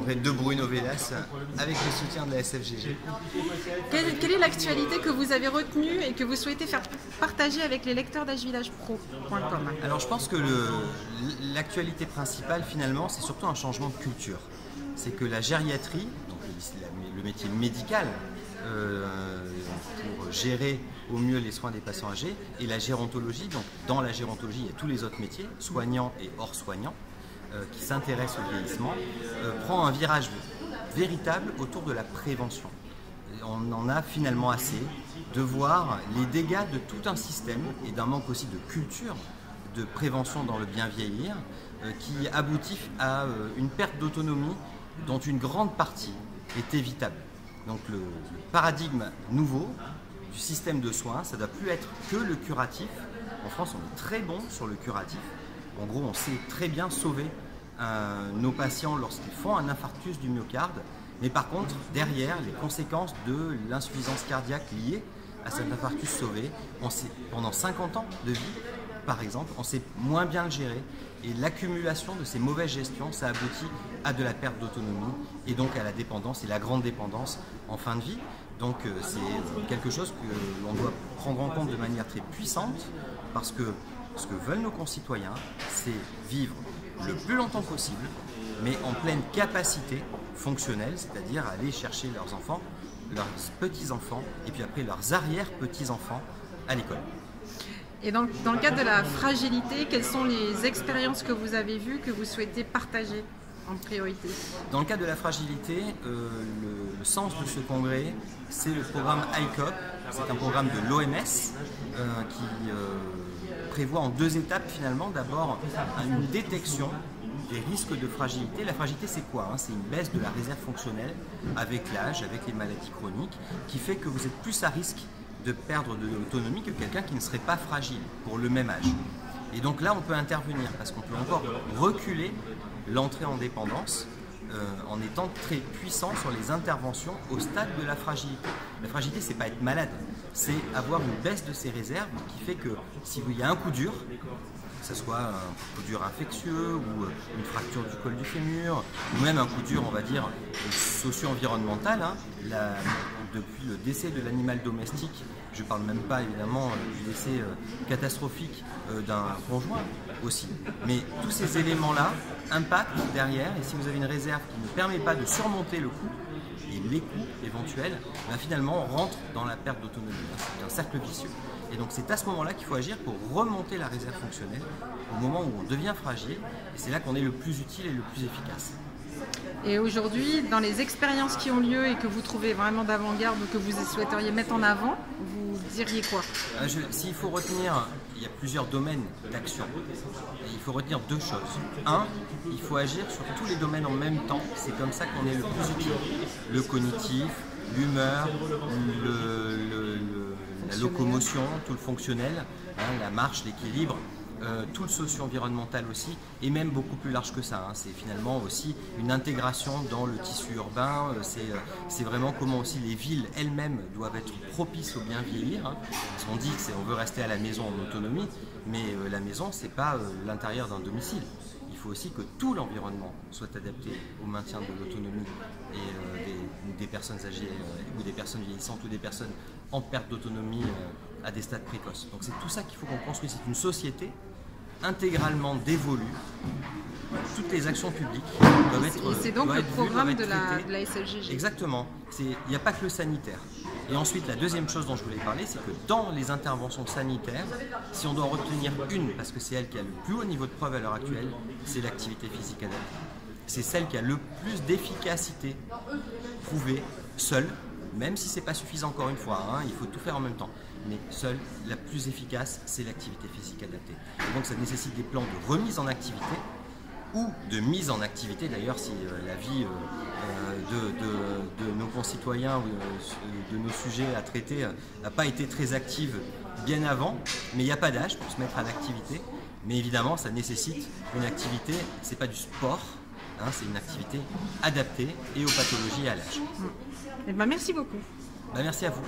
auprès de Bruno Velas avec le soutien de la SFGG. Quelle est l'actualité que vous avez retenue et que vous souhaitez faire partager avec les lecteurs d'agevillagepro.com? Alors je pense que l'actualité principale finalement c'est surtout un changement de culture. C'est que la gériatrie, donc le métier médical pour gérer au mieux les soins des patients âgés, et la gérontologie, donc dans la gérontologie il y a tous les autres métiers, soignants et hors soignants, qui s'intéressent au vieillissement, prend un virage véritable autour de la prévention. On en a finalement assez de voir les dégâts de tout un système et d'un manque aussi de culture de prévention dans le bien vieillir qui aboutit à une perte d'autonomie dont une grande partie est évitable. Donc le paradigme nouveau du système de soins, ça ne doit plus être que le curatif. En France, on est très bon sur le curatif. En gros, on sait très bien sauver nos patients lorsqu'ils font un infarctus du myocarde. Mais par contre, derrière, les conséquences de l'insuffisance cardiaque liée à cet infarctus sauvé, pendant 50 ans de vie, par exemple, on sait moins bien le gérer. Et l'accumulation de ces mauvaises gestions, ça aboutit à de la perte d'autonomie et donc à la dépendance et la grande dépendance en fin de vie. Donc c'est quelque chose que l'on doit prendre en compte de manière très puissante parce que ce que veulent nos concitoyens, c'est vivre le plus longtemps possible, mais en pleine capacité fonctionnelle, c'est-à-dire aller chercher leurs enfants, leurs petits-enfants et puis après leurs arrière-petits-enfants à l'école. Et dans le cadre de la fragilité, quelles sont les expériences que vous avez vues que vous souhaitez partager en priorité? Dans le cadre de la fragilité, le sens de ce congrès, c'est le programme ICOP. C'est un programme de l'OMS qui prévoit en deux étapes finalement. D'abord, une détection des risques de fragilité. La fragilité, c'est quoi? C'est une baisse de la réserve fonctionnelle avec l'âge, avec les maladies chroniques, qui fait que vous êtes plus à risque de perdre de l'autonomie que quelqu'un qui ne serait pas fragile pour le même âge. Et donc là, on peut intervenir parce qu'on peut encore reculer l'entrée en dépendance en étant très puissant sur les interventions au stade de la fragilité. La fragilité, c'est pas être malade, c'est avoir une baisse de ses réserves qui fait que s'il y a un coup dur, que ce soit un coup dur infectieux ou une fracture du col du fémur, ou même un coup dur, on va dire, socio-environnemental, depuis le décès de l'animal domestique, je ne parle même pas évidemment du décès catastrophique d'un conjoint aussi. Mais tous ces éléments-là impactent derrière, et si vous avez une réserve qui ne permet pas de surmonter le coût et les coûts éventuels, finalement on rentre dans la perte d'autonomie. C'est un cercle vicieux. Et donc c'est à ce moment-là qu'il faut agir pour remonter la réserve fonctionnelle au moment où on devient fragile, et c'est là qu'on est le plus utile et le plus efficace. Et aujourd'hui, dans les expériences qui ont lieu et que vous trouvez vraiment d'avant-garde ou que vous souhaiteriez mettre en avant, vous diriez quoi? S'il faut retenir, il y a plusieurs domaines d'action. Et il faut retenir deux choses. Un, il faut agir sur tous les domaines en même temps. C'est comme ça qu'on est le plus utile. Le cognitif, l'humeur, la locomotion, tout le fonctionnel, la marche, l'équilibre. Tout le socio-environnemental aussi, et même beaucoup plus large que ça. C'est finalement aussi une intégration dans le tissu urbain, c'est vraiment comment aussi les villes elles-mêmes doivent être propices au bien vieillir. Parce qu'on dit qu'on veut rester à la maison en autonomie, mais la maison, c'est pas l'intérieur d'un domicile. Il faut aussi que tout l'environnement soit adapté au maintien de l'autonomie et des personnes âgées ou des personnes vieillissantes ou des personnes en perte d'autonomie à des stades précoces. Donc c'est tout ça qu'il faut qu'on construise. C'est une société intégralement dévolue. Toutes les actions publiques doivent être et c'est donc le programme de la SFGG. Exactement. Il n'y a pas que le sanitaire. Et ensuite, la deuxième chose dont je voulais parler, c'est que dans les interventions sanitaires, si on doit en retenir une, parce que c'est elle qui a le plus haut niveau de preuve à l'heure actuelle, c'est l'activité physique adaptée. C'est celle qui a le plus d'efficacité prouvée, seule, même si ce n'est pas suffisant encore une fois, il faut tout faire en même temps. Mais seule, la plus efficace, c'est l'activité physique adaptée. Et donc ça nécessite des plans de remise en activité ou de mise en activité, d'ailleurs si la vie de nos concitoyens ou de nos sujets à traiter n'a pas été très active bien avant, mais il n'y a pas d'âge pour se mettre à l'activité. Mais évidemment, ça nécessite une activité, c'est pas du sport, c'est une activité adaptée et aux pathologies et à l'âge. Merci beaucoup. Merci à vous.